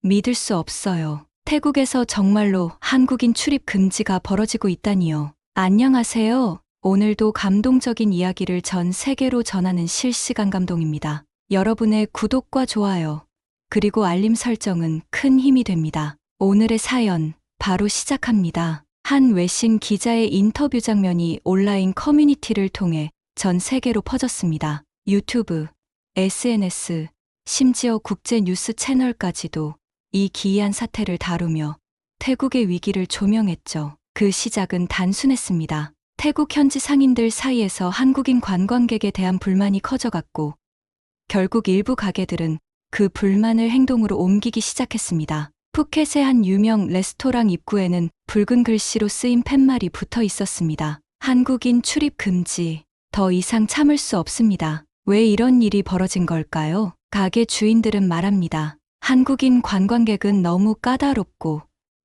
믿을 수 없어요. 태국에서 정말로 한국인 출입 금지가 벌어지고 있다니요. 안녕하세요. 오늘도 감동적인 이야기를 전 세계로 전하는 실시간 감동입니다. 여러분의 구독과 좋아요, 그리고 알림 설정은 큰 힘이 됩니다. 오늘의 사연, 바로 시작합니다. 한 외신 기자의 인터뷰 장면이 온라인 커뮤니티를 통해 전 세계로 퍼졌습니다. 유튜브, SNS, 심지어 국제 뉴스 채널까지도 이 기이한 사태를 다루며 태국의 위기를 조명했죠. 그 시작은 단순했습니다. 태국 현지 상인들 사이에서 한국인 관광객에 대한 불만이 커져갔고, 결국 일부 가게들은 그 불만을 행동으로 옮기기 시작했습니다. 푸켓의 한 유명 레스토랑 입구에는 붉은 글씨로 쓰인 팻말이 붙어 있었습니다. 한국인 출입 금지. 더 이상 참을 수 없습니다. 왜 이런 일이 벌어진 걸까요? 가게 주인들은 말합니다. 한국인 관광객은 너무 까다롭고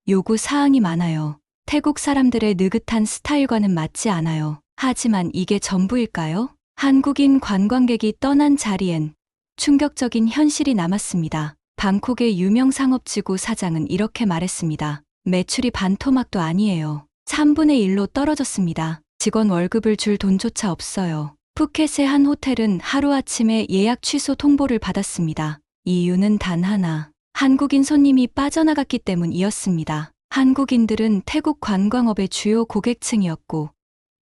요구 사항이 많아요. 태국 사람들의 느긋한 스타일과는 맞지 않아요. 하지만 이게 전부일까요? 한국인 관광객이 떠난 자리엔 충격적인 현실이 남았습니다. 방콕의 유명 상업지구 사장은 이렇게 말했습니다. 매출이 반토막도 아니에요. 3분의 1로 떨어졌습니다. 직원 월급을 줄 돈조차 없어요. 푸켓의 한 호텔은 하루아침에 예약 취소 통보를 받았습니다. 이유는 단 하나, 한국인 손님이 빠져나갔기 때문이었습니다. 한국인들은 태국 관광업의 주요 고객층이었고,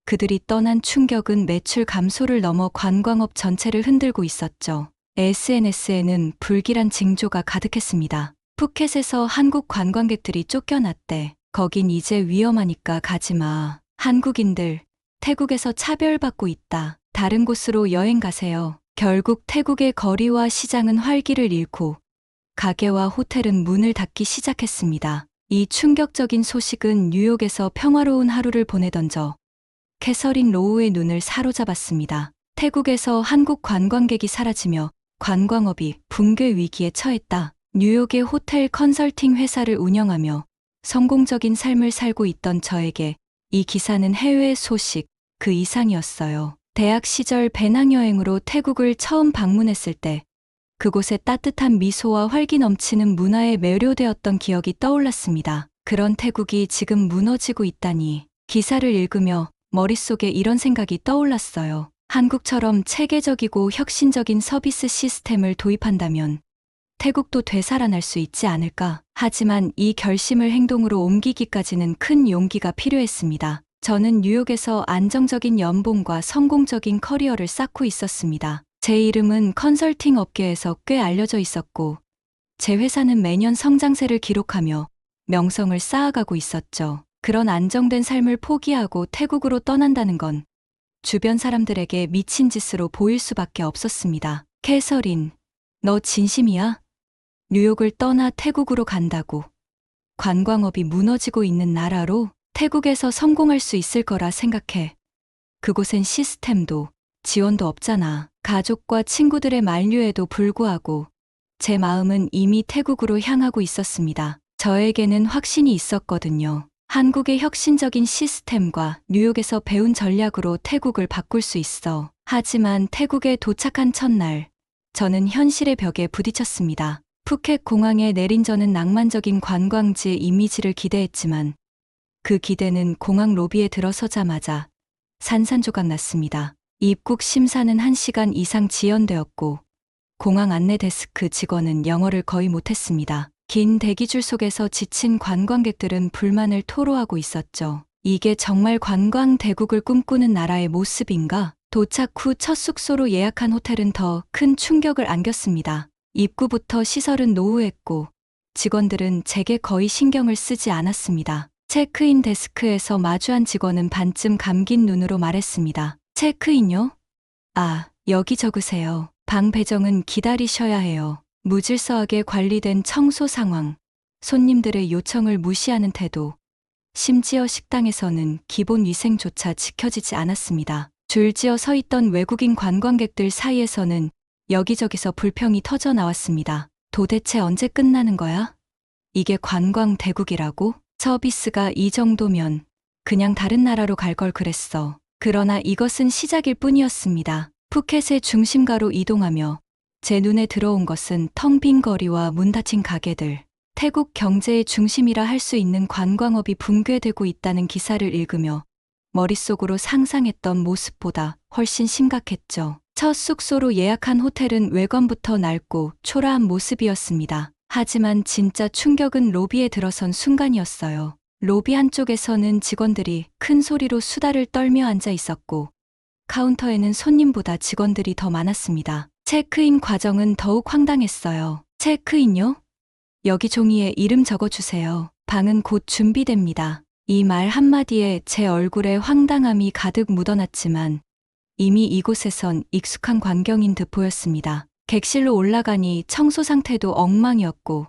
그들이 떠난 충격은 매출 감소를 넘어 관광업 전체를 흔들고 있었죠. SNS에는 불길한 징조가 가득했습니다. 푸켓에서 한국 관광객들이 쫓겨났대. 거긴 이제 위험하니까 가지마. 한국인들, 태국에서 차별받고 있다. 다른 곳으로 여행 가세요. 결국 태국의 거리와 시장은 활기를 잃고 가게와 호텔은 문을 닫기 시작했습니다. 이 충격적인 소식은 뉴욕에서 평화로운 하루를 보내던 캐서린 로우의 눈을 사로잡았습니다. 태국에서 한국 관광객이 사라지며 관광업이 붕괴 위기에 처했다. 뉴욕의 호텔 컨설팅 회사를 운영하며 성공적인 삶을 살고 있던 저에게 이 기사는 해외 소식 그 이상이었어요. 대학 시절 배낭여행으로 태국을 처음 방문했을 때 그곳의 따뜻한 미소와 활기 넘치는 문화에 매료되었던 기억이 떠올랐습니다. 그런 태국이 지금 무너지고 있다니. 기사를 읽으며 머릿속에 이런 생각이 떠올랐어요. 한국처럼 체계적이고 혁신적인 서비스 시스템을 도입한다면 태국도 되살아날 수 있지 않을까. 하지만 이 결심을 행동으로 옮기기까지는 큰 용기가 필요했습니다. 저는 뉴욕에서 안정적인 연봉과 성공적인 커리어를 쌓고 있었습니다. 제 이름은 컨설팅 업계에서 꽤 알려져 있었고, 제 회사는 매년 성장세를 기록하며 명성을 쌓아가고 있었죠. 그런 안정된 삶을 포기하고 태국으로 떠난다는 건 주변 사람들에게 미친 짓으로 보일 수밖에 없었습니다. 캐서린, 너 진심이야? 뉴욕을 떠나 태국으로 간다고? 관광업이 무너지고 있는 나라로? 태국에서 성공할 수 있을 거라 생각해. 그곳엔 시스템도 지원도 없잖아. 가족과 친구들의 만류에도 불구하고 제 마음은 이미 태국으로 향하고 있었습니다. 저에게는 확신이 있었거든요. 한국의 혁신적인 시스템과 뉴욕에서 배운 전략으로 태국을 바꿀 수 있어. 하지만 태국에 도착한 첫날, 저는 현실의 벽에 부딪혔습니다. 푸켓 공항에 내린 저는 낭만적인 관광지의 이미지를 기대했지만 그 기대는 공항 로비에 들어서자마자 산산조각 났습니다. 입국 심사는 1시간 이상 지연되었고 공항 안내 데스크 직원은 영어를 거의 못했습니다. 긴 대기줄 속에서 지친 관광객들은 불만을 토로하고 있었죠. 이게 정말 관광 대국을 꿈꾸는 나라의 모습인가? 도착 후 첫 숙소로 예약한 호텔은 더 큰 충격을 안겼습니다. 입구부터 시설은 노후했고 직원들은 제게 거의 신경을 쓰지 않았습니다. 체크인 데스크에서 마주한 직원은 반쯤 감긴 눈으로 말했습니다. 체크인요? 아, 여기 적으세요. 방 배정은 기다리셔야 해요. 무질서하게 관리된 청소 상황, 손님들의 요청을 무시하는 태도, 심지어 식당에서는 기본 위생조차 지켜지지 않았습니다. 줄지어 서 있던 외국인 관광객들 사이에서는 여기저기서 불평이 터져 나왔습니다. 도대체 언제 끝나는 거야? 이게 관광 대국이라고? 서비스가 이 정도면 그냥 다른 나라로 갈 걸 그랬어. 그러나 이것은 시작일 뿐이었습니다. 푸켓의 중심가로 이동하며 제 눈에 들어온 것은 텅 빈 거리와 문 닫힌 가게들. 태국 경제의 중심이라 할 수 있는 관광업이 붕괴되고 있다는 기사를 읽으며 머릿속으로 상상했던 모습보다 훨씬 심각했죠. 첫 숙소로 예약한 호텔은 외관부터 낡고 초라한 모습이었습니다. 하지만 진짜 충격은 로비에 들어선 순간이었어요. 로비 한쪽에서는 직원들이 큰 소리로 수다를 떨며 앉아 있었고 카운터에는 손님보다 직원들이 더 많았습니다. 체크인 과정은 더욱 황당했어요. 체크인요? 여기 종이에 이름 적어주세요. 방은 곧 준비됩니다. 이 말 한마디에 제 얼굴에 황당함이 가득 묻어났지만 이미 이곳에선 익숙한 광경인 듯 보였습니다. 객실로 올라가니 청소 상태도 엉망이었고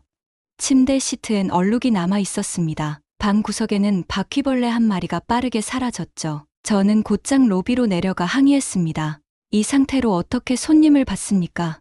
침대 시트엔 얼룩이 남아 있었습니다. 방 구석에는 바퀴벌레 한 마리가 빠르게 사라졌죠. 저는 곧장 로비로 내려가 항의했습니다. 이 상태로 어떻게 손님을 받습니까?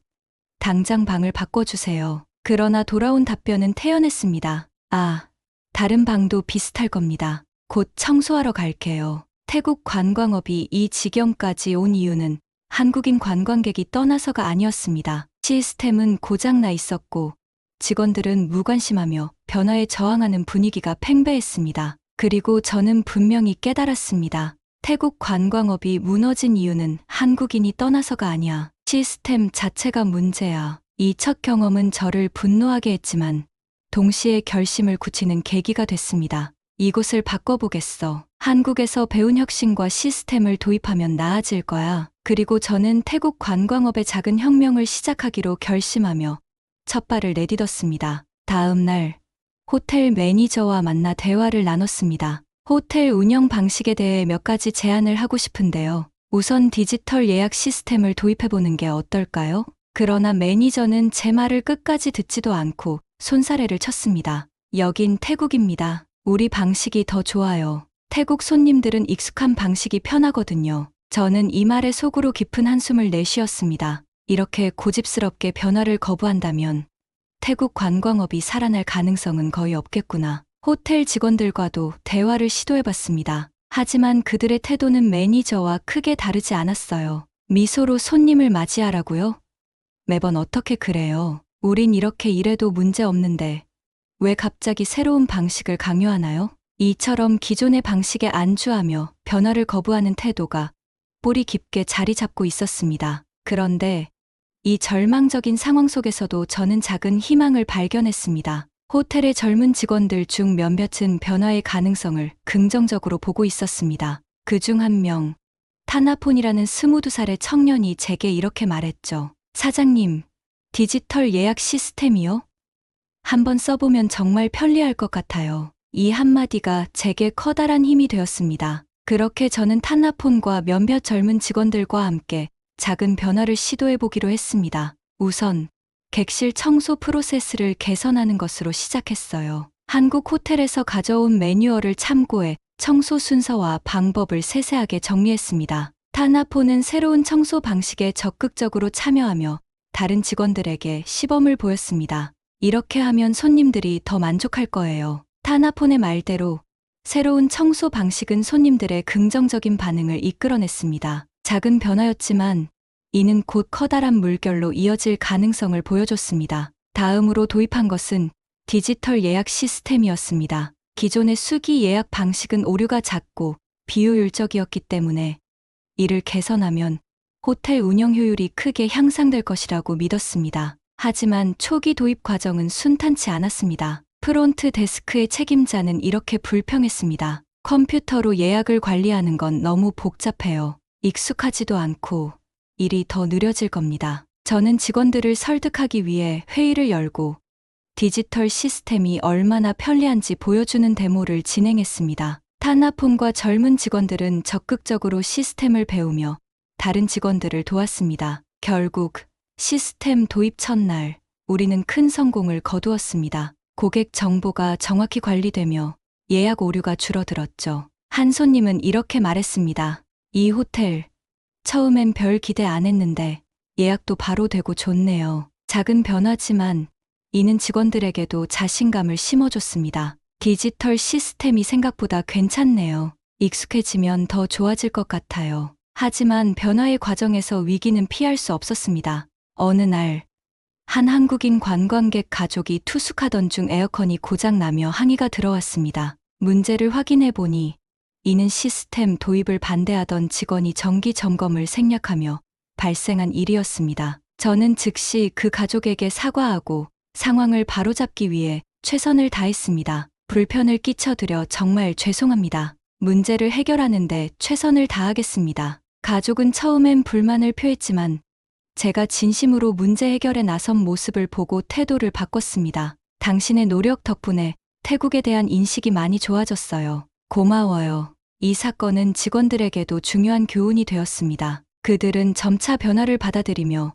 당장 방을 바꿔주세요. 그러나 돌아온 답변은 태연했습니다. 아, 다른 방도 비슷할 겁니다. 곧 청소하러 갈게요. 태국 관광업이 이 지경까지 온 이유는 한국인 관광객이 떠나서가 아니었습니다. 시스템은 고장나 있었고 직원들은 무관심하며 변화에 저항하는 분위기가 팽배했습니다. 그리고 저는 분명히 깨달았습니다. 태국 관광업이 무너진 이유는 한국인이 떠나서가 아니야. 시스템 자체가 문제야. 이 첫 경험은 저를 분노하게 했지만 동시에 결심을 굳히는 계기가 됐습니다. 이곳을 바꿔보겠어. 한국에서 배운 혁신과 시스템을 도입하면 나아질 거야. 그리고 저는 태국 관광업의 작은 혁명을 시작하기로 결심하며 첫 발을 내딛었습니다. 다음 날 호텔 매니저와 만나 대화를 나눴습니다. 호텔 운영 방식에 대해 몇 가지 제안을 하고 싶은데요. 우선 디지털 예약 시스템을 도입해보는 게 어떨까요? 그러나 매니저는 제 말을 끝까지 듣지도 않고 손사래를 쳤습니다. 여긴 태국입니다. 우리 방식이 더 좋아요. 태국 손님들은 익숙한 방식이 편하거든요. 저는 이 말에 속으로 깊은 한숨을 내쉬었습니다. 이렇게 고집스럽게 변화를 거부한다면 태국 관광업이 살아날 가능성은 거의 없겠구나. 호텔 직원들과도 대화를 시도해봤습니다. 하지만 그들의 태도는 매니저와 크게 다르지 않았어요. 미소로 손님을 맞이하라고요? 매번 어떻게 그래요? 우린 이렇게 일해도 문제 없는데 왜 갑자기 새로운 방식을 강요하나요? 이처럼 기존의 방식에 안주하며 변화를 거부하는 태도가 뿌리 깊게 자리 잡고 있었습니다. 그런데 이 절망적인 상황 속에서도 저는 작은 희망을 발견했습니다. 호텔의 젊은 직원들 중 몇몇은 변화의 가능성을 긍정적으로 보고 있었습니다. 그중 한 명, 타나폰이라는 22살의 청년이 제게 이렇게 말했죠. 사장님, 디지털 예약 시스템이요? 한번 써보면 정말 편리할 것 같아요. 이 한마디가 제게 커다란 힘이 되었습니다. 그렇게 저는 타나폰과 몇몇 젊은 직원들과 함께 작은 변화를 시도해보기로 했습니다. 우선 객실 청소 프로세스를 개선하는 것으로 시작했어요. 한국 호텔에서 가져온 매뉴얼을 참고해 청소 순서와 방법을 세세하게 정리했습니다. 타나폰은 새로운 청소 방식에 적극적으로 참여하며 다른 직원들에게 시범을 보였습니다. 이렇게 하면 손님들이 더 만족할 거예요. 타나폰의 말대로 새로운 청소 방식은 손님들의 긍정적인 반응을 이끌어냈습니다. 작은 변화였지만 이는 곧 커다란 물결로 이어질 가능성을 보여줬습니다. 다음으로 도입한 것은 디지털 예약 시스템이었습니다. 기존의 수기 예약 방식은 오류가 잦고 비효율적이었기 때문에 이를 개선하면 호텔 운영 효율이 크게 향상될 것이라고 믿었습니다. 하지만 초기 도입 과정은 순탄치 않았습니다. 프론트 데스크의 책임자는 이렇게 불평했습니다. 컴퓨터로 예약을 관리하는 건 너무 복잡해요. 익숙하지도 않고 일이 더 느려질 겁니다. 저는 직원들을 설득하기 위해 회의를 열고 디지털 시스템이 얼마나 편리한지 보여주는 데모를 진행했습니다. 타나폰과 젊은 직원들은 적극적으로 시스템을 배우며 다른 직원들을 도왔습니다. 결국 시스템 도입 첫날 우리는 큰 성공을 거두었습니다. 고객 정보가 정확히 관리되며 예약 오류가 줄어들었죠. 한 손님은 이렇게 말했습니다. 이 호텔, 처음엔 별 기대 안 했는데 예약도 바로 되고 좋네요. 작은 변화지만 이는 직원들에게도 자신감을 심어줬습니다. 디지털 시스템이 생각보다 괜찮네요. 익숙해지면 더 좋아질 것 같아요. 하지만 변화의 과정에서 위기는 피할 수 없었습니다. 어느 날 한 한국인 관광객 가족이 투숙하던 중 에어컨이 고장나며 항의가 들어왔습니다. 문제를 확인해 보니 이는 시스템 도입을 반대하던 직원이 정기 점검을 생략하며 발생한 일이었습니다. 저는 즉시 그 가족에게 사과하고 상황을 바로잡기 위해 최선을 다했습니다. 불편을 끼쳐드려 정말 죄송합니다. 문제를 해결하는데 최선을 다하겠습니다. 가족은 처음엔 불만을 표했지만 제가 진심으로 문제 해결에 나선 모습을 보고 태도를 바꿨습니다. 당신의 노력 덕분에 태국에 대한 인식이 많이 좋아졌어요. 고마워요. 이 사건은 직원들에게도 중요한 교훈이 되었습니다. 그들은 점차 변화를 받아들이며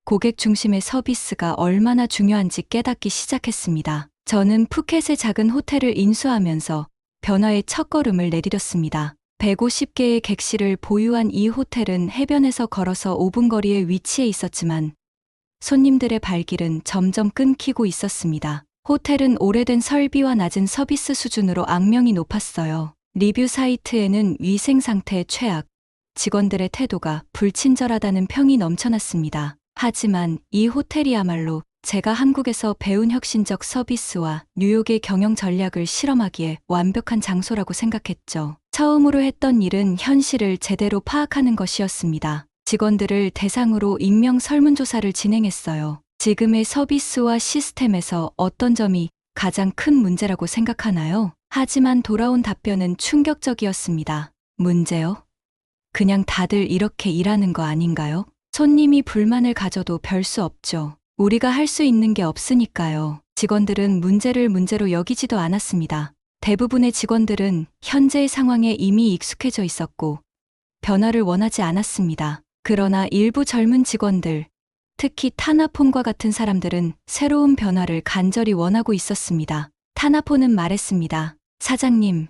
고객 중심의 서비스가 얼마나 중요한지 깨닫기 시작했습니다. 저는 푸켓의 작은 호텔을 인수하면서 변화의 첫걸음을 내디뎠습니다. 150개의 객실을 보유한 이 호텔은 해변에서 걸어서 5분 거리에 위치해 있었지만 손님들의 발길은 점점 끊기고 있었습니다. 호텔은 오래된 설비와 낮은 서비스 수준으로 악명이 높았어요. 리뷰 사이트에는 위생 상태 최악, 직원들의 태도가 불친절하다는 평이 넘쳐났습니다. 하지만 이 호텔이야말로 제가 한국에서 배운 혁신적 서비스와 뉴욕의 경영 전략을 실험하기에 완벽한 장소라고 생각했죠. 처음으로 했던 일은 현실을 제대로 파악하는 것이었습니다. 직원들을 대상으로 익명 설문조사를 진행했어요. 지금의 서비스와 시스템에서 어떤 점이 가장 큰 문제라고 생각하나요? 하지만 돌아온 답변은 충격적이었습니다. 문제요? 그냥 다들 이렇게 일하는 거 아닌가요? 손님이 불만을 가져도 별 수 없죠. 우리가 할 수 있는 게 없으니까요. 직원들은 문제를 문제로 여기지도 않았습니다. 대부분의 직원들은 현재의 상황에 이미 익숙해져 있었고 변화를 원하지 않았습니다. 그러나 일부 젊은 직원들, 특히 타나폰과 같은 사람들은 새로운 변화를 간절히 원하고 있었습니다. 타나폰은 말했습니다. 사장님,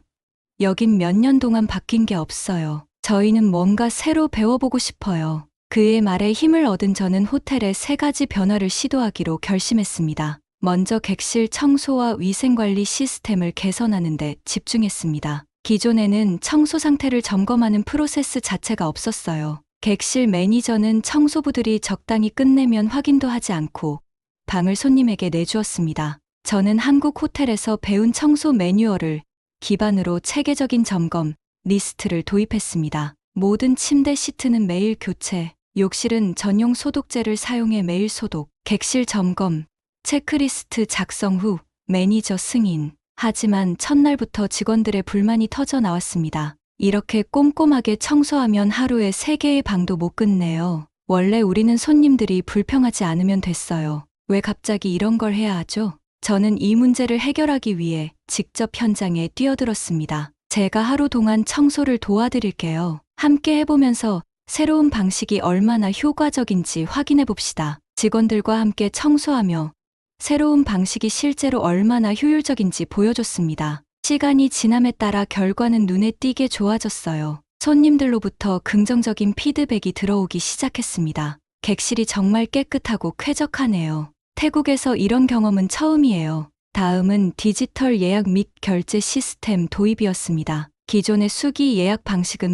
여긴 몇 년 동안 바뀐 게 없어요. 저희는 뭔가 새로 배워보고 싶어요. 그의 말에 힘을 얻은 저는 호텔에 3가지 변화를 시도하기로 결심했습니다. 먼저 객실 청소와 위생관리 시스템을 개선하는 데 집중했습니다. 기존에는 청소 상태를 점검하는 프로세스 자체가 없었어요. 객실 매니저는 청소부들이 적당히 끝내면 확인도 하지 않고 방을 손님에게 내주었습니다. 저는 한국 호텔에서 배운 청소 매뉴얼을 기반으로 체계적인 점검, 리스트를 도입했습니다. 모든 침대 시트는 매일 교체, 욕실은 전용 소독제를 사용해 매일 소독, 객실 점검, 체크리스트 작성 후 매니저 승인. 하지만 첫날부터 직원들의 불만이 터져 나왔습니다. 이렇게 꼼꼼하게 청소하면 하루에 3개의 방도 못 끝내요. 원래 우리는 손님들이 불평하지 않으면 됐어요. 왜 갑자기 이런 걸 해야 하죠? 저는 이 문제를 해결하기 위해 직접 현장에 뛰어들었습니다. 제가 하루 동안 청소를 도와드릴게요. 함께 해보면서 새로운 방식이 얼마나 효과적인지 확인해 봅시다. 직원들과 함께 청소하며 새로운 방식이 실제로 얼마나 효율적인지 보여줬습니다. 시간이 지남에 따라 결과는 눈에 띄게 좋아졌어요. 손님들로부터 긍정적인 피드백이 들어오기 시작했습니다. 객실이 정말 깨끗하고 쾌적하네요. 태국에서 이런 경험은 처음이에요. 다음은 디지털 예약 및 결제 시스템 도입이었습니다. 기존의 수기 예약 방식은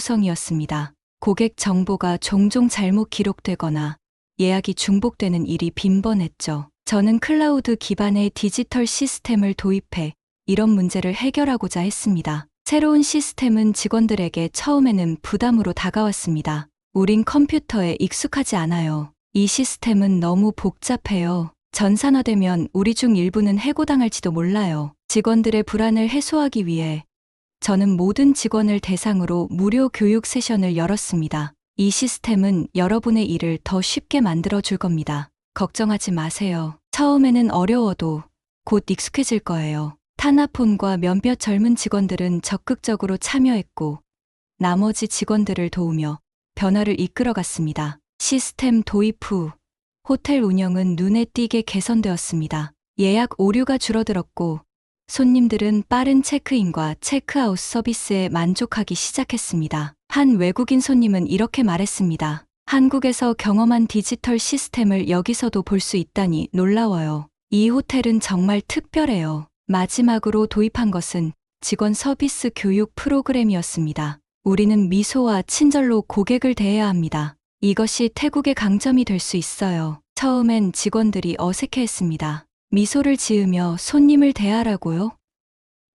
문제투성이었습니다. 고객 정보가 종종 잘못 기록되거나 예약이 중복되는 일이 빈번했죠. 저는 클라우드 기반의 디지털 시스템을 도입해 이런 문제를 해결하고자 했습니다. 새로운 시스템은 직원들에게 처음에는 부담으로 다가왔습니다. 우린 컴퓨터에 익숙하지 않아요. 이 시스템은 너무 복잡해요. 전산화되면 우리 중 일부는 해고당할지도 몰라요. 직원들의 불안을 해소하기 위해 저는 모든 직원을 대상으로 무료 교육 세션을 열었습니다. 이 시스템은 여러분의 일을 더 쉽게 만들어 줄 겁니다. 걱정하지 마세요. 처음에는 어려워도 곧 익숙해질 거예요. 타나폰과 몇몇 젊은 직원들은 적극적으로 참여했고 나머지 직원들을 도우며 변화를 이끌어갔습니다. 시스템 도입 후 호텔 운영은 눈에 띄게 개선되었습니다. 예약 오류가 줄어들었고 손님들은 빠른 체크인과 체크아웃 서비스에 만족하기 시작했습니다. 한 외국인 손님은 이렇게 말했습니다. 한국에서 경험한 디지털 시스템을 여기서도 볼 수 있다니 놀라워요. 이 호텔은 정말 특별해요. 마지막으로 도입한 것은 직원 서비스 교육 프로그램이었습니다. 우리는 미소와 친절로 고객을 대해야 합니다. 이것이 태국의 강점이 될 수 있어요. 처음엔 직원들이 어색해했습니다. 미소를 지으며 손님을 대하라고요?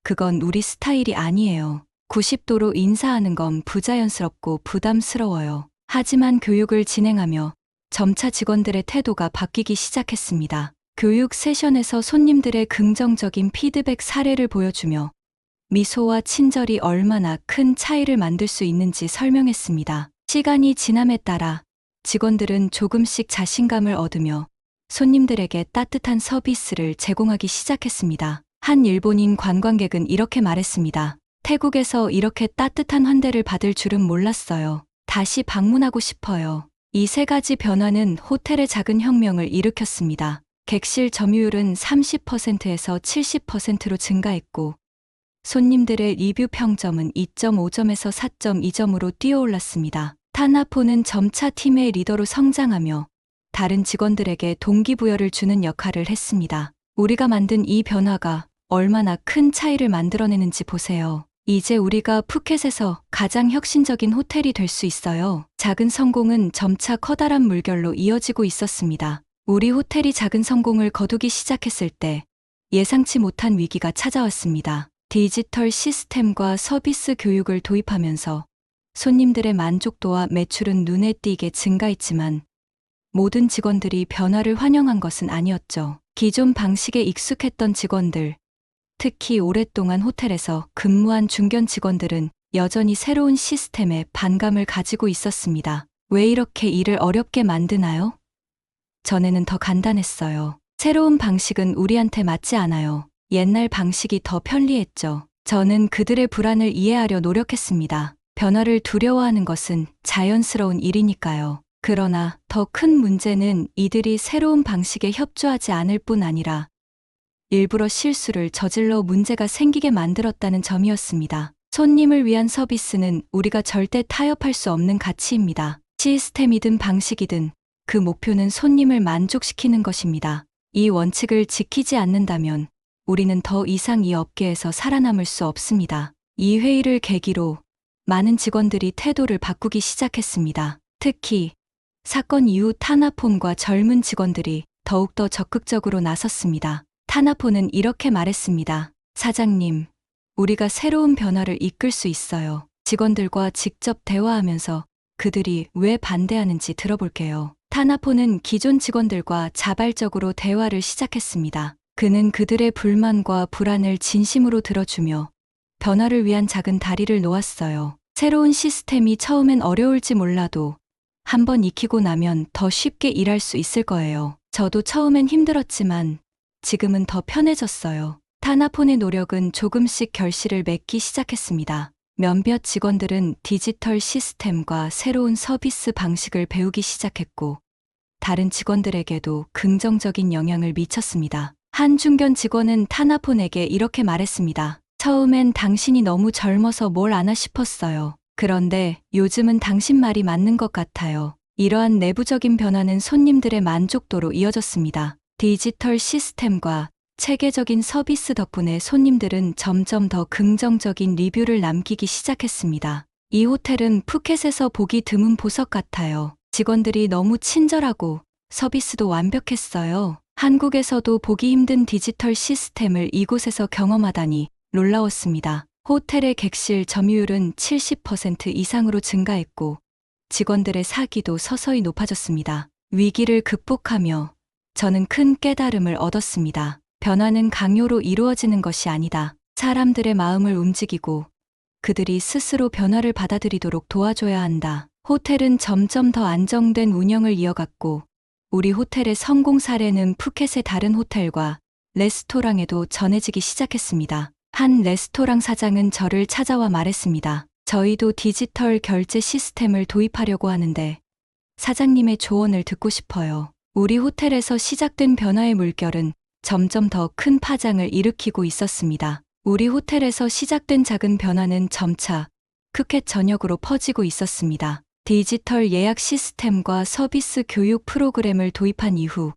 그건 우리 스타일이 아니에요. 90도로 인사하는 건 부자연스럽고 부담스러워요. 하지만 교육을 진행하며 점차 직원들의 태도가 바뀌기 시작했습니다. 교육 세션에서 손님들의 긍정적인 피드백 사례를 보여주며 미소와 친절이 얼마나 큰 차이를 만들 수 있는지 설명했습니다. 시간이 지남에 따라 직원들은 조금씩 자신감을 얻으며 손님들에게 따뜻한 서비스를 제공하기 시작했습니다. 한 일본인 관광객은 이렇게 말했습니다. 태국에서 이렇게 따뜻한 환대를 받을 줄은 몰랐어요. 다시 방문하고 싶어요. 이 세 가지 변화는 호텔의 작은 혁명을 일으켰습니다. 객실 점유율은 30%에서 70%로 증가했고, 손님들의 리뷰 평점은 2.5점에서 4.2점으로 뛰어올랐습니다. 타나포는 점차 팀의 리더로 성장하며 다른 직원들에게 동기부여를 주는 역할을 했습니다. 우리가 만든 이 변화가 얼마나 큰 차이를 만들어내는지 보세요. 이제 우리가 푸켓에서 가장 혁신적인 호텔이 될 수 있어요. 작은 성공은 점차 커다란 물결로 이어지고 있었습니다. 우리 호텔이 작은 성공을 거두기 시작했을 때 예상치 못한 위기가 찾아왔습니다. 디지털 시스템과 서비스 교육을 도입하면서 손님들의 만족도와 매출은 눈에 띄게 증가했지만 모든 직원들이 변화를 환영한 것은 아니었죠. 기존 방식에 익숙했던 직원들, 특히 오랫동안 호텔에서 근무한 중견 직원들은 여전히 새로운 시스템에 반감을 가지고 있었습니다. 왜 이렇게 일을 어렵게 만드나요? 전에는 더 간단했어요. 새로운 방식은 우리한테 맞지 않아요. 옛날 방식이 더 편리했죠. 저는 그들의 불안을 이해하려 노력했습니다. 변화를 두려워하는 것은 자연스러운 일이니까요. 그러나 더 큰 문제는 이들이 새로운 방식에 협조하지 않을 뿐 아니라 일부러 실수를 저질러 문제가 생기게 만들었다는 점이었습니다. 손님을 위한 서비스는 우리가 절대 타협할 수 없는 가치입니다. 시스템이든 방식이든 그 목표는 손님을 만족시키는 것입니다. 이 원칙을 지키지 않는다면 우리는 더 이상 이 업계에서 살아남을 수 없습니다. 이 회의를 계기로 많은 직원들이 태도를 바꾸기 시작했습니다. 특히 사건 이후 타나폰과 젊은 직원들이 더욱더 적극적으로 나섰습니다. 타나폰은 이렇게 말했습니다. 사장님, 우리가 새로운 변화를 이끌 수 있어요. 직원들과 직접 대화하면서 그들이 왜 반대하는지 들어볼게요. 타나폰은 기존 직원들과 자발적으로 대화를 시작했습니다. 그는 그들의 불만과 불안을 진심으로 들어주며 변화를 위한 작은 다리를 놓았어요. 새로운 시스템이 처음엔 어려울지 몰라도 한번 익히고 나면 더 쉽게 일할 수 있을 거예요. 저도 처음엔 힘들었지만 지금은 더 편해졌어요. 타나폰의 노력은 조금씩 결실을 맺기 시작했습니다. 몇몇 직원들은 디지털 시스템과 새로운 서비스 방식을 배우기 시작했고, 다른 직원들에게도 긍정적인 영향을 미쳤습니다. 한 중견 직원은 타나폰에게 이렇게 말했습니다. 처음엔 당신이 너무 젊어서 뭘 아나 싶었어요. 그런데 요즘은 당신 말이 맞는 것 같아요. 이러한 내부적인 변화는 손님들의 만족도로 이어졌습니다. 디지털 시스템과 체계적인 서비스 덕분에 손님들은 점점 더 긍정적인 리뷰를 남기기 시작했습니다. 이 호텔은 푸켓에서 보기 드문 보석 같아요. 직원들이 너무 친절하고 서비스도 완벽했어요. 한국에서도 보기 힘든 디지털 시스템을 이곳에서 경험하다니 놀라웠습니다. 호텔의 객실 점유율은 70% 이상으로 증가했고 직원들의 사기도 서서히 높아졌습니다. 위기를 극복하며 저는 큰 깨달음을 얻었습니다. 변화는 강요로 이루어지는 것이 아니다. 사람들의 마음을 움직이고 그들이 스스로 변화를 받아들이도록 도와줘야 한다. 호텔은 점점 더 안정된 운영을 이어갔고 우리 호텔의 성공 사례는 푸켓의 다른 호텔과 레스토랑에도 전해지기 시작했습니다. 한 레스토랑 사장은 저를 찾아와 말했습니다. 저희도 디지털 결제 시스템을 도입하려고 하는데 사장님의 조언을 듣고 싶어요. 우리 호텔에서 시작된 변화의 물결은 점점 더 큰 파장을 일으키고 있었습니다. 우리 호텔에서 시작된 작은 변화는 점차 푸켓 전역으로 퍼지고 있었습니다. 디지털 예약 시스템과 서비스 교육 프로그램을 도입한 이후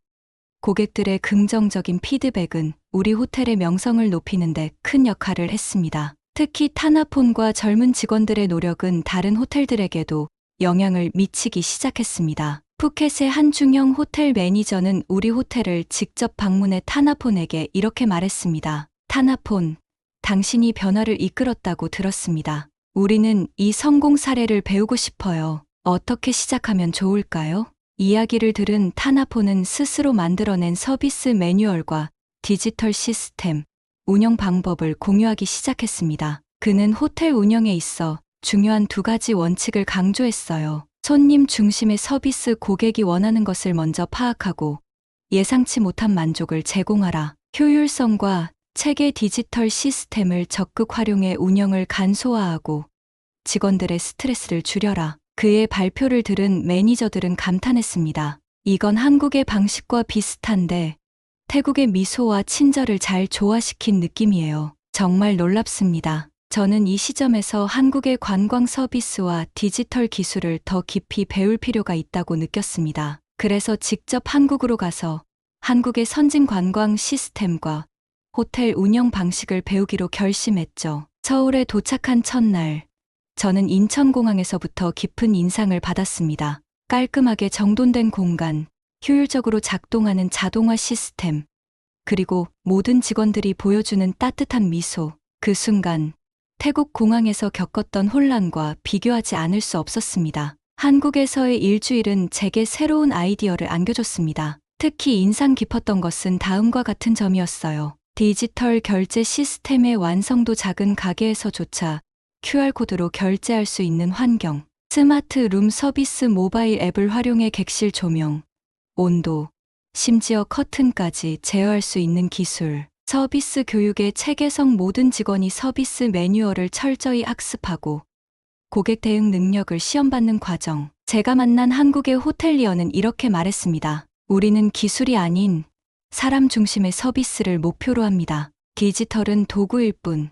고객들의 긍정적인 피드백은 우리 호텔의 명성을 높이는 데 큰 역할을 했습니다. 특히 타나폰과 젊은 직원들의 노력은 다른 호텔들에게도 영향을 미치기 시작했습니다. 푸켓의 한 중형 호텔 매니저는 우리 호텔을 직접 방문해 타나폰에게 이렇게 말했습니다. 타나폰, 당신이 변화를 이끌었다고 들었습니다. 우리는 이 성공 사례를 배우고 싶어요. 어떻게 시작하면 좋을까요? 이야기를 들은 타나폰은 스스로 만들어낸 서비스 매뉴얼과 디지털 시스템, 운영 방법을 공유하기 시작했습니다. 그는 호텔 운영에 있어 중요한 두 가지 원칙을 강조했어요. 손님 중심의 서비스, 고객이 원하는 것을 먼저 파악하고 예상치 못한 만족을 제공하라. 효율성과 체계 디지털 시스템을 적극 활용해 운영을 간소화하고 직원들의 스트레스를 줄여라. 그의 발표를 들은 매니저들은 감탄했습니다. 이건 한국의 방식과 비슷한데 태국의 미소와 친절을 잘 조화시킨 느낌이에요. 정말 놀랍습니다. 저는 이 시점에서 한국의 관광 서비스와 디지털 기술을 더 깊이 배울 필요가 있다고 느꼈습니다. 그래서 직접 한국으로 가서 한국의 선진 관광 시스템과 호텔 운영 방식을 배우기로 결심했죠. 서울에 도착한 첫날, 저는 인천공항에서부터 깊은 인상을 받았습니다. 깔끔하게 정돈된 공간, 효율적으로 작동하는 자동화 시스템, 그리고 모든 직원들이 보여주는 따뜻한 미소. 그 순간, 태국 공항에서 겪었던 혼란과 비교하지 않을 수 없었습니다. 한국에서의 일주일은 제게 새로운 아이디어를 안겨줬습니다. 특히 인상 깊었던 것은 다음과 같은 점이었어요. 디지털 결제 시스템의 완성도, 작은 가게에서조차 QR코드로 결제할 수 있는 환경, 스마트 룸 서비스, 모바일 앱을 활용해 객실 조명, 온도, 심지어 커튼까지 제어할 수 있는 기술, 서비스 교육의 체계성, 모든 직원이 서비스 매뉴얼을 철저히 학습하고 고객 대응 능력을 시험받는 과정. 제가 만난 한국의 호텔리어는 이렇게 말했습니다. 우리는 기술이 아닌 사람 중심의 서비스를 목표로 합니다. 디지털은 도구일 뿐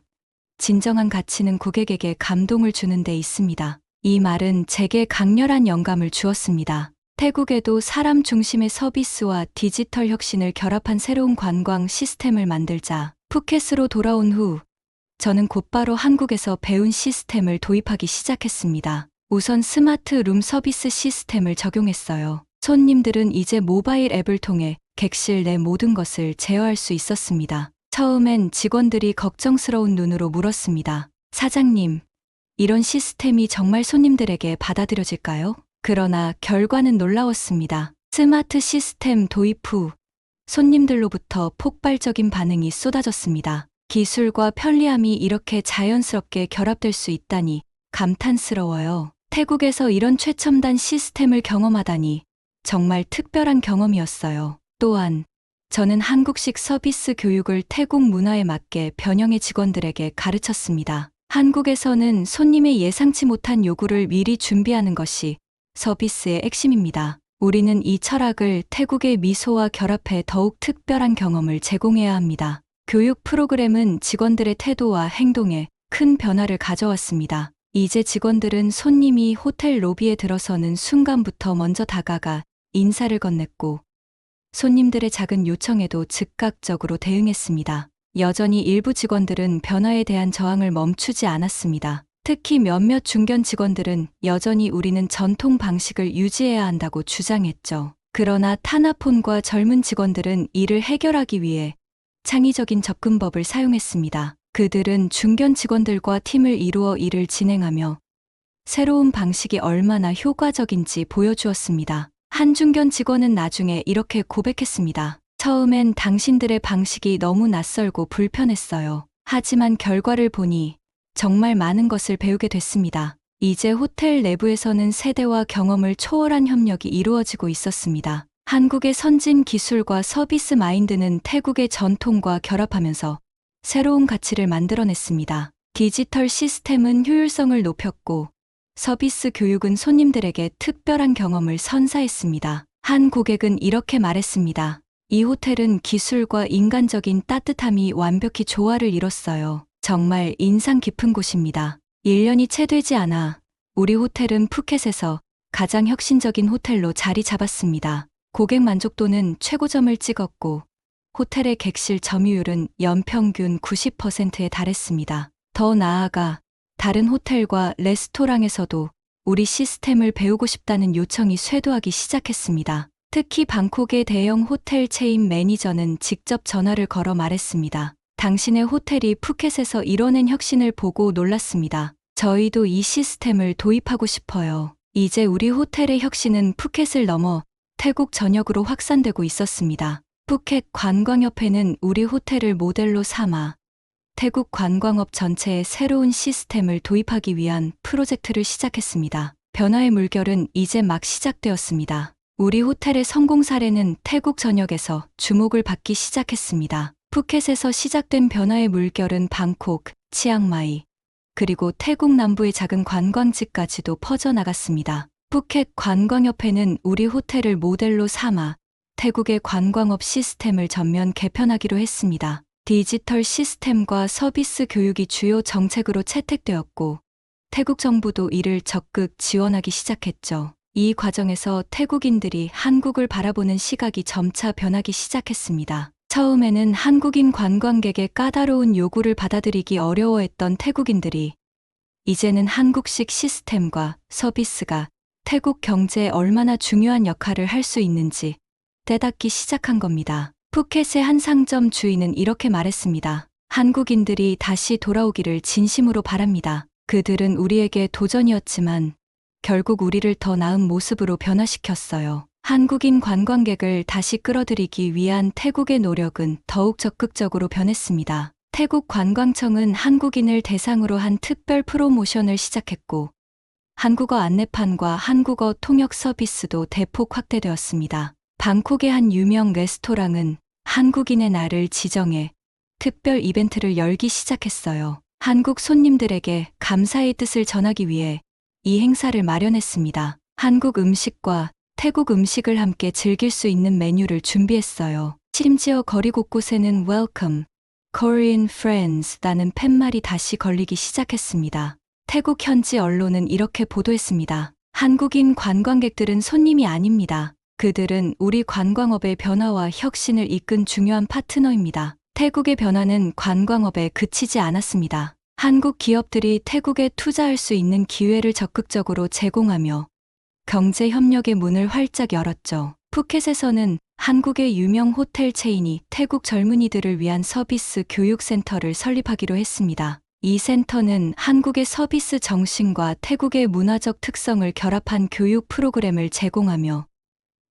진정한 가치는 고객에게 감동을 주는 데 있습니다. 이 말은 제게 강렬한 영감을 주었습니다. 태국에도 사람 중심의 서비스와 디지털 혁신을 결합한 새로운 관광 시스템을 만들자. 푸켓으로 돌아온 후 저는 곧바로 한국에서 배운 시스템을 도입하기 시작했습니다. 우선 스마트 룸 서비스 시스템을 적용했어요. 손님들은 이제 모바일 앱을 통해 객실 내 모든 것을 제어할 수 있었습니다. 처음엔 직원들이 걱정스러운 눈으로 물었습니다. 사장님, 이런 시스템이 정말 손님들에게 받아들여질까요? 그러나 결과는 놀라웠습니다. 스마트 시스템 도입 후 손님들로부터 폭발적인 반응이 쏟아졌습니다. 기술과 편리함이 이렇게 자연스럽게 결합될 수 있다니 감탄스러워요. 태국에서 이런 최첨단 시스템을 경험하다니 정말 특별한 경험이었어요. 또한 저는 한국식 서비스 교육을 태국 문화에 맞게 변형해 직원들에게 가르쳤습니다. 한국에서는 손님의 예상치 못한 요구를 미리 준비하는 것이 서비스의 핵심입니다. 우리는 이 철학을 태국의 미소와 결합해 더욱 특별한 경험을 제공해야 합니다. 교육 프로그램은 직원들의 태도와 행동에 큰 변화를 가져왔습니다. 이제 직원들은 손님이 호텔 로비에 들어서는 순간부터 먼저 다가가 인사를 건넸고 손님들의 작은 요청에도 즉각적으로 대응했습니다. 여전히 일부 직원들은 변화에 대한 저항을 멈추지 않았습니다. 특히 몇몇 중견 직원들은 여전히 우리는 전통 방식을 유지해야 한다고 주장했죠. 그러나 타나폰과 젊은 직원들은 이를 해결하기 위해 창의적인 접근법을 사용했습니다. 그들은 중견 직원들과 팀을 이루어 일을 진행하며 새로운 방식이 얼마나 효과적인지 보여주었습니다. 한 중견 직원은 나중에 이렇게 고백했습니다. 처음엔 당신들의 방식이 너무 낯설고 불편했어요. 하지만 결과를 보니 정말 많은 것을 배우게 됐습니다. 이제 호텔 내부에서는 세대와 경험을 초월한 협력이 이루어지고 있었습니다. 한국의 선진 기술과 서비스 마인드는 태국의 전통과 결합하면서 새로운 가치를 만들어냈습니다. 디지털 시스템은 효율성을 높였고 서비스 교육은 손님들에게 특별한 경험을 선사했습니다. 한 고객은 이렇게 말했습니다. 이 호텔은 기술과 인간적인 따뜻함이 완벽히 조화를 이뤘어요. 정말 인상 깊은 곳입니다. 1년이 채 되지 않아 우리 호텔은 푸켓에서 가장 혁신적인 호텔로 자리 잡았습니다. 고객 만족도는 최고점을 찍었고 호텔의 객실 점유율은 연평균 90%에 달했습니다. 더 나아가 다른 호텔과 레스토랑에서도 우리 시스템을 배우고 싶다는 요청이 쇄도하기 시작했습니다. 특히 방콕의 대형 호텔 체인 매니저는 직접 전화를 걸어 말했습니다. 당신의 호텔이 푸켓에서 이뤄낸 혁신을 보고 놀랐습니다. 저희도 이 시스템을 도입하고 싶어요. 이제 우리 호텔의 혁신은 푸켓을 넘어 태국 전역으로 확산되고 있었습니다. 푸켓 관광협회는 우리 호텔을 모델로 삼아 태국 관광업 전체에 새로운 시스템을 도입하기 위한 프로젝트를 시작했습니다. 변화의 물결은 이제 막 시작되었습니다. 우리 호텔의 성공 사례는 태국 전역에서 주목을 받기 시작했습니다. 푸켓에서 시작된 변화의 물결은 방콕, 치앙마이, 그리고 태국 남부의 작은 관광지까지도 퍼져나갔습니다. 푸켓 관광협회는 우리 호텔을 모델로 삼아 태국의 관광업 시스템을 전면 개편하기로 했습니다. 디지털 시스템과 서비스 교육이 주요 정책으로 채택되었고 태국 정부도 이를 적극 지원하기 시작했죠. 이 과정에서 태국인들이 한국을 바라보는 시각이 점차 변하기 시작했습니다. 처음에는 한국인 관광객의 까다로운 요구를 받아들이기 어려워했던 태국인들이 이제는 한국식 시스템과 서비스가 태국 경제에 얼마나 중요한 역할을 할 수 있는지 깨닫기 시작한 겁니다. 푸켓의 한 상점 주인은 이렇게 말했습니다. 한국인들이 다시 돌아오기를 진심으로 바랍니다. 그들은 우리에게 도전이었지만 결국 우리를 더 나은 모습으로 변화시켰어요. 한국인 관광객을 다시 끌어들이기 위한 태국의 노력은 더욱 적극적으로 변했습니다. 태국 관광청은 한국인을 대상으로 한 특별 프로모션을 시작했고 한국어 안내판과 한국어 통역 서비스도 대폭 확대되었습니다. 방콕의 한 유명 레스토랑은 한국인의 날을 지정해 특별 이벤트를 열기 시작했어요. 한국 손님들에게 감사의 뜻을 전하기 위해 이 행사를 마련했습니다. 한국 음식과 태국 음식을 함께 즐길 수 있는 메뉴를 준비했어요. 심지어 거리 곳곳에는 Welcome, Korean Friends라는 팻말이 다시 걸리기 시작했습니다. 태국 현지 언론은 이렇게 보도했습니다. 한국인 관광객들은 손님이 아닙니다. 그들은 우리 관광업의 변화와 혁신을 이끈 중요한 파트너입니다. 태국의 변화는 관광업에 그치지 않았습니다. 한국 기업들이 태국에 투자할 수 있는 기회를 적극적으로 제공하며 경제 협력의 문을 활짝 열었죠. 푸켓에서는 한국의 유명 호텔 체인이 태국 젊은이들을 위한 서비스 교육센터를 설립하기로 했습니다. 이 센터는 한국의 서비스 정신과 태국의 문화적 특성을 결합한 교육 프로그램을 제공하며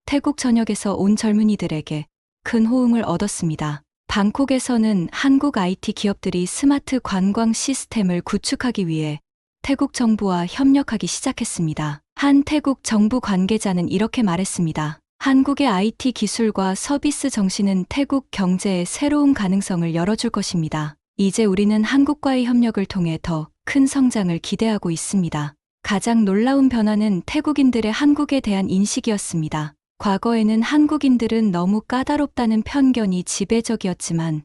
태국 전역에서 온 젊은이들에게 큰 호응을 얻었습니다. 방콕에서는 한국 IT 기업들이 스마트 관광 시스템을 구축하기 위해 태국 정부와 협력하기 시작했습니다. 한 태국 정부 관계자는 이렇게 말했습니다. 한국의 IT 기술과 서비스 정신은 태국 경제에 새로운 가능성을 열어줄 것입니다. 이제 우리는 한국과의 협력을 통해 더 큰 성장을 기대하고 있습니다. 가장 놀라운 변화는 태국인들의 한국에 대한 인식이었습니다. 과거에는 한국인들은 너무 까다롭다는 편견이 지배적이었지만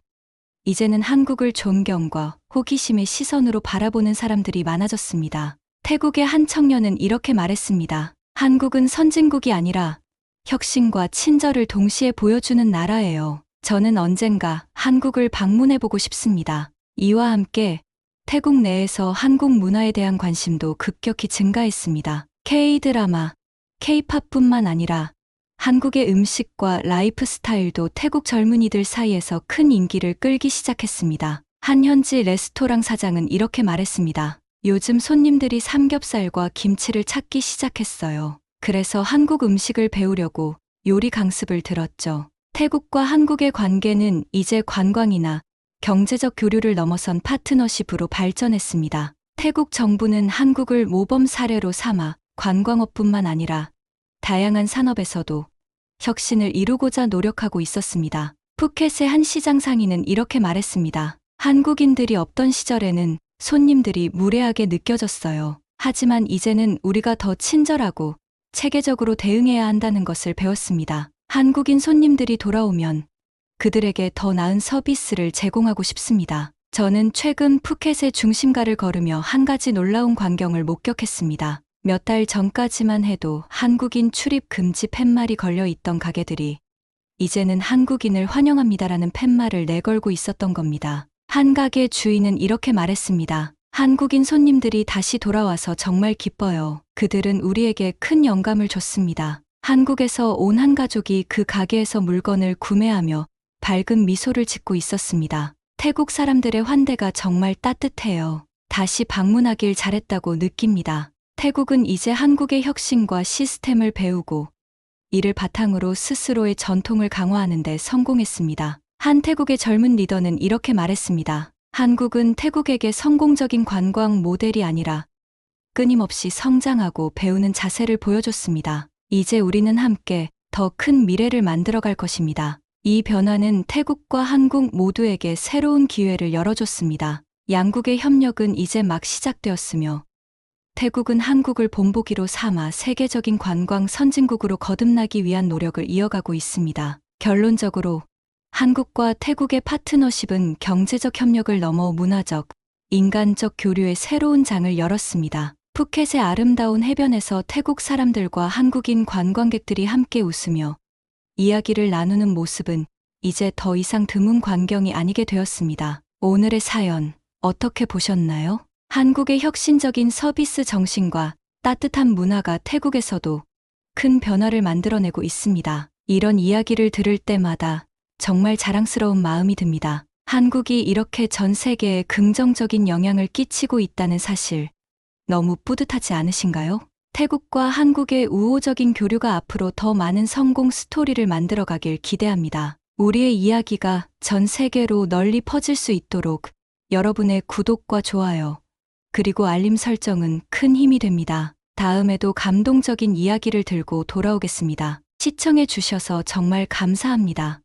이제는 한국을 존경과 호기심의 시선으로 바라보는 사람들이 많아졌습니다. 태국의 한 청년은 이렇게 말했습니다. 한국은 선진국이 아니라 혁신과 친절을 동시에 보여주는 나라예요. 저는 언젠가 한국을 방문해보고 싶습니다. 이와 함께 태국 내에서 한국 문화에 대한 관심도 급격히 증가했습니다. K-드라마, K-팝뿐만 아니라 한국의 음식과 라이프 스타일도 태국 젊은이들 사이에서 큰 인기를 끌기 시작했습니다. 한 현지 레스토랑 사장은 이렇게 말했습니다. 요즘 손님들이 삼겹살과 김치를 찾기 시작했어요. 그래서 한국 음식을 배우려고 요리 강습을 들었죠. 태국과 한국의 관계는 이제 관광이나 경제적 교류를 넘어선 파트너십으로 발전했습니다. 태국 정부는 한국을 모범 사례로 삼아 관광업뿐만 아니라 다양한 산업에서도 혁신을 이루고자 노력하고 있었습니다. 푸켓의 한 시장 상인은 이렇게 말했습니다. 한국인들이 없던 시절에는 손님들이 무례하게 느껴졌어요. 하지만 이제는 우리가 더 친절하고 체계적으로 대응해야 한다는 것을 배웠습니다. 한국인 손님들이 돌아오면 그들에게 더 나은 서비스를 제공하고 싶습니다. 저는 최근 푸켓의 중심가를 걸으며 한 가지 놀라운 광경을 목격했습니다. 몇 달 전까지만 해도 한국인 출입 금지 팻말이 걸려 있던 가게들이 이제는 한국인을 환영합니다라는 팻말을 내걸고 있었던 겁니다. 한 가게 주인은 이렇게 말했습니다. 한국인 손님들이 다시 돌아와서 정말 기뻐요. 그들은 우리에게 큰 영감을 줬습니다. 한국에서 온 한 가족이 그 가게에서 물건을 구매하며 밝은 미소를 짓고 있었습니다. 태국 사람들의 환대가 정말 따뜻해요. 다시 방문하길 잘했다고 느낍니다. 태국은 이제 한국의 혁신과 시스템을 배우고 이를 바탕으로 스스로의 전통을 강화하는 데 성공했습니다. 한 태국의 젊은 리더는 이렇게 말했습니다. 한국은 태국에게 성공적인 관광 모델이 아니라 끊임없이 성장하고 배우는 자세를 보여줬습니다. 이제 우리는 함께 더 큰 미래를 만들어갈 것입니다. 이 변화는 태국과 한국 모두에게 새로운 기회를 열어줬습니다. 양국의 협력은 이제 막 시작되었으며 태국은 한국을 본보기로 삼아 세계적인 관광 선진국으로 거듭나기 위한 노력을 이어가고 있습니다. 결론적으로 한국과 태국의 파트너십은 경제적 협력을 넘어 문화적, 인간적 교류의 새로운 장을 열었습니다. 푸켓의 아름다운 해변에서 태국 사람들과 한국인 관광객들이 함께 웃으며 이야기를 나누는 모습은 이제 더 이상 드문 광경이 아니게 되었습니다. 오늘의 사연 어떻게 보셨나요? 한국의 혁신적인 서비스 정신과 따뜻한 문화가 태국에서도 큰 변화를 만들어내고 있습니다. 이런 이야기를 들을 때마다 정말 자랑스러운 마음이 듭니다. 한국이 이렇게 전 세계에 긍정적인 영향을 끼치고 있다는 사실, 너무 뿌듯하지 않으신가요? 태국과 한국의 우호적인 교류가 앞으로 더 많은 성공 스토리를 만들어가길 기대합니다. 우리의 이야기가 전 세계로 널리 퍼질 수 있도록 여러분의 구독과 좋아요, 그리고 알림 설정은 큰 힘이 됩니다. 다음에도 감동적인 이야기를 들고 돌아오겠습니다. 시청해 주셔서 정말 감사합니다.